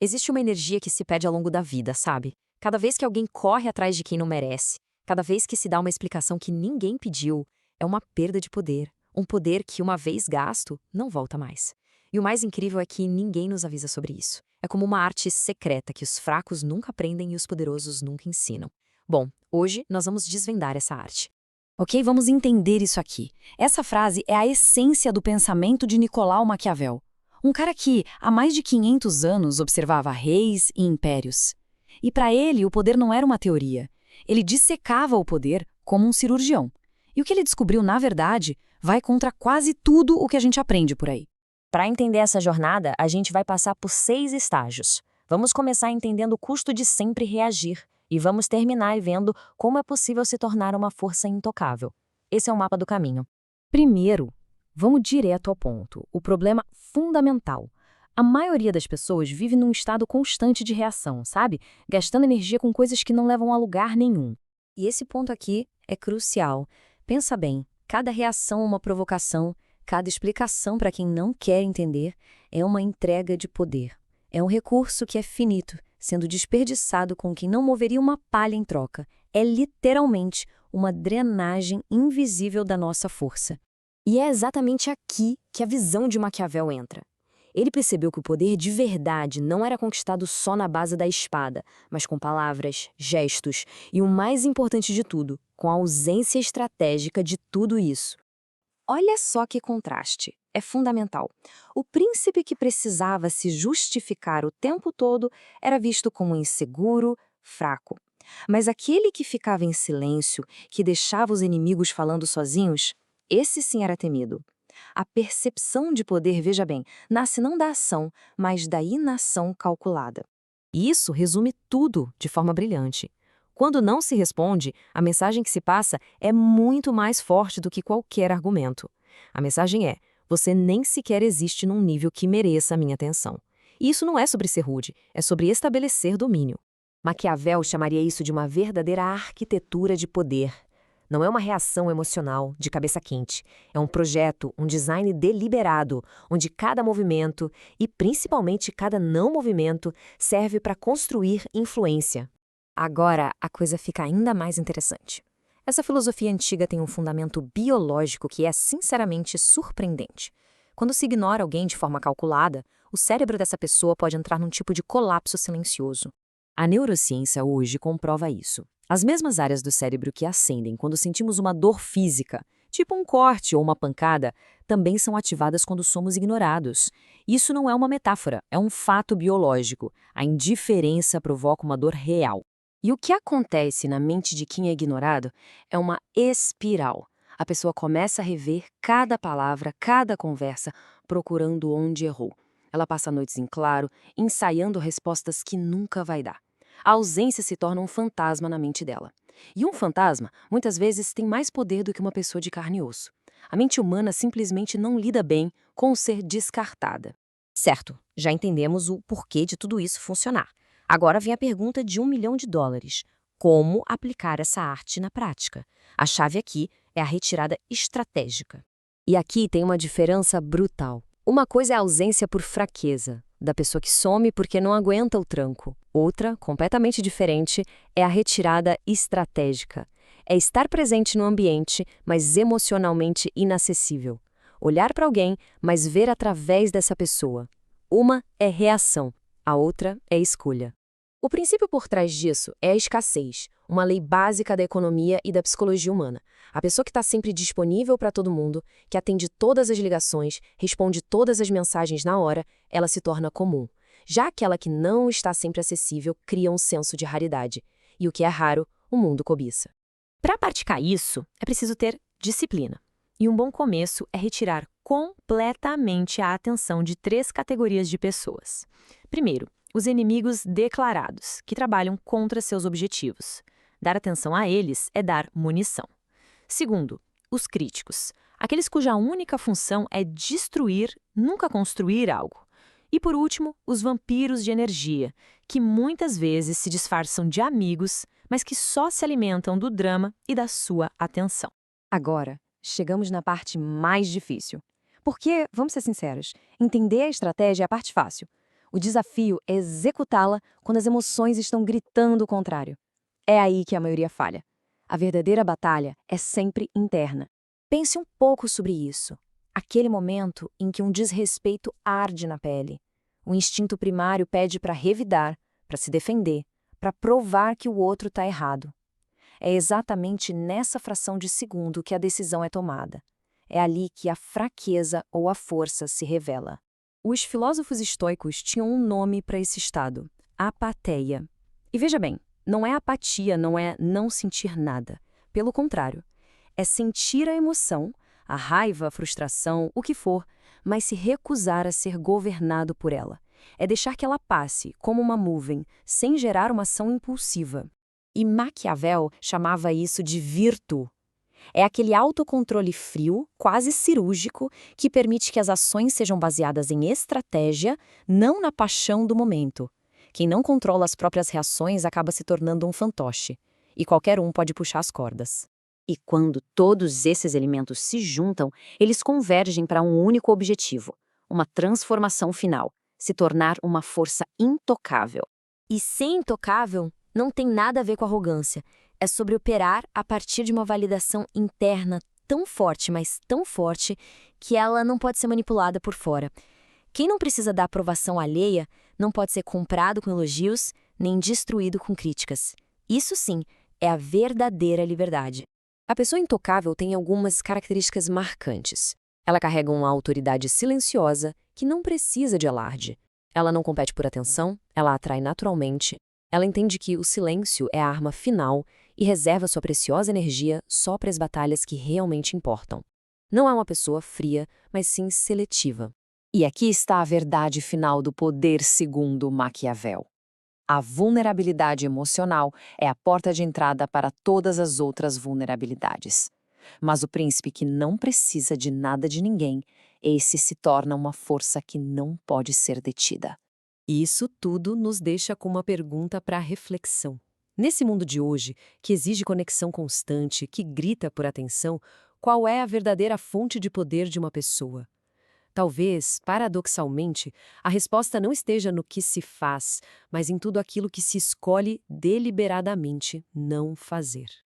Existe uma energia que se perde ao longo da vida, sabe? Cada vez que alguém corre atrás de quem não merece, cada vez que se dá uma explicação que ninguém pediu, é uma perda de poder. Um poder que, uma vez gasto, não volta mais. E o mais incrível é que ninguém nos avisa sobre isso. É como uma arte secreta que os fracos nunca aprendem e os poderosos nunca ensinam. Bom, hoje nós vamos desvendar essa arte. Ok? Vamos entender isso aqui. Essa frase é a essência do pensamento de Nicolau Maquiavel. Um cara que, há mais de 500 anos, observava reis e impérios. E para ele, o poder não era uma teoria. Ele dissecava o poder como um cirurgião. E o que ele descobriu, na verdade, vai contra quase tudo o que a gente aprende por aí. Para entender essa jornada, a gente vai passar por 6 estágios. Vamos começar entendendo o custo de sempre reagir. E vamos terminar vendo como é possível se tornar uma força intocável. Esse é o mapa do caminho. Primeiro, vamos direto ao ponto. O problema fundamental. A maioria das pessoas vive num estado constante de reação, sabe? Gastando energia com coisas que não levam a lugar nenhum. E esse ponto aqui é crucial. Pensa bem, cada reação é uma provocação, cada explicação para quem não quer entender é uma entrega de poder. É um recurso que é finito, sendo desperdiçado com quem não moveria uma palha em troca. É literalmente uma drenagem invisível da nossa força. E é exatamente aqui que a visão de Maquiavel entra. Ele percebeu que o poder de verdade não era conquistado só na base da espada, mas com palavras, gestos e, o mais importante de tudo, com a ausência estratégica de tudo isso. Olha só que contraste. É fundamental. O príncipe que precisava se justificar o tempo todo era visto como inseguro, fraco. Mas aquele que ficava em silêncio, que deixava os inimigos falando sozinhos, esse sim era temido. A percepção de poder, veja bem, nasce não da ação, mas da inação calculada. E isso resume tudo de forma brilhante. Quando não se responde, a mensagem que se passa é muito mais forte do que qualquer argumento. A mensagem é: você nem sequer existe num nível que mereça a minha atenção. E isso não é sobre ser rude, é sobre estabelecer domínio. Maquiavel chamaria isso de uma verdadeira arquitetura de poder. Não é uma reação emocional, de cabeça quente. É um projeto, um design deliberado, onde cada movimento, e principalmente cada não movimento, serve para construir influência. Agora, a coisa fica ainda mais interessante. Essa filosofia antiga tem um fundamento biológico que é sinceramente surpreendente. Quando se ignora alguém de forma calculada, o cérebro dessa pessoa pode entrar num tipo de colapso silencioso. A neurociência hoje comprova isso. As mesmas áreas do cérebro que acendem quando sentimos uma dor física, tipo um corte ou uma pancada, também são ativadas quando somos ignorados. Isso não é uma metáfora, é um fato biológico. A indiferença provoca uma dor real. E o que acontece na mente de quem é ignorado é uma espiral. A pessoa começa a rever cada palavra, cada conversa, procurando onde errou. Ela passa noites em claro, ensaiando respostas que nunca vai dar. A ausência se torna um fantasma na mente dela. E um fantasma, muitas vezes, tem mais poder do que uma pessoa de carne e osso. A mente humana simplesmente não lida bem com o ser descartada. Certo, já entendemos o porquê de tudo isso funcionar. Agora vem a pergunta de $1 milhão. Como aplicar essa arte na prática? A chave aqui é a retirada estratégica. E aqui tem uma diferença brutal. Uma coisa é a ausência por fraqueza, da pessoa que some porque não aguenta o tranco. Outra, completamente diferente, é a retirada estratégica. É estar presente no ambiente, mas emocionalmente inacessível. Olhar para alguém, mas ver através dessa pessoa. Uma é reação, a outra é escolha. O princípio por trás disso é a escassez, uma lei básica da economia e da psicologia humana. A pessoa que está sempre disponível para todo mundo, que atende todas as ligações, responde todas as mensagens na hora, ela se torna comum. Já aquela que não está sempre acessível cria um senso de raridade. E o que é raro, o mundo cobiça. Para praticar isso, é preciso ter disciplina. E um bom começo é retirar completamente a atenção de 3 categorias de pessoas. Primeiro, os inimigos declarados, que trabalham contra seus objetivos. Dar atenção a eles é dar munição. Segundo, os críticos, aqueles cuja única função é destruir, nunca construir algo. E por último, os vampiros de energia, que muitas vezes se disfarçam de amigos, mas que só se alimentam do drama e da sua atenção. Agora, chegamos na parte mais difícil. Porque, vamos ser sinceros, entender a estratégia é a parte fácil. O desafio é executá-la quando as emoções estão gritando o contrário. É aí que a maioria falha. A verdadeira batalha é sempre interna. Pense um pouco sobre isso. Aquele momento em que um desrespeito arde na pele. O instinto primário pede para revidar, para se defender, para provar que o outro está errado. É exatamente nessa fração de segundo que a decisão é tomada. É ali que a fraqueza ou a força se revela. Os filósofos estoicos tinham um nome para esse estado: apatheia. E veja bem, não é apatia, não é não sentir nada. Pelo contrário, é sentir a emoção, a raiva, a frustração, o que for, mas se recusar a ser governado por ela. É deixar que ela passe, como uma nuvem, sem gerar uma ação impulsiva. E Maquiavel chamava isso de virtu. É aquele autocontrole frio, quase cirúrgico, que permite que as ações sejam baseadas em estratégia, não na paixão do momento. Quem não controla as próprias reações acaba se tornando um fantoche, e qualquer um pode puxar as cordas. E quando todos esses elementos se juntam, eles convergem para um único objetivo: uma transformação final, se tornar uma força intocável. E ser intocável não tem nada a ver com arrogância. É sobre operar a partir de uma validação interna tão forte, mas tão forte, que ela não pode ser manipulada por fora. Quem não precisa da aprovação alheia não pode ser comprado com elogios, nem destruído com críticas. Isso sim é a verdadeira liberdade. A pessoa intocável tem algumas características marcantes. Ela carrega uma autoridade silenciosa que não precisa de alarde. Ela não compete por atenção, ela atrai naturalmente. Ela entende que o silêncio é a arma final e reserva sua preciosa energia só para as batalhas que realmente importam. Não é uma pessoa fria, mas sim seletiva. E aqui está a verdade final do poder segundo Maquiavel. A vulnerabilidade emocional é a porta de entrada para todas as outras vulnerabilidades. Mas o príncipe que não precisa de nada de ninguém, esse se torna uma força que não pode ser detida. E isso tudo nos deixa com uma pergunta para reflexão. Nesse mundo de hoje, que exige conexão constante, que grita por atenção, qual é a verdadeira fonte de poder de uma pessoa? Talvez, paradoxalmente, a resposta não esteja no que se faz, mas em tudo aquilo que se escolhe deliberadamente não fazer.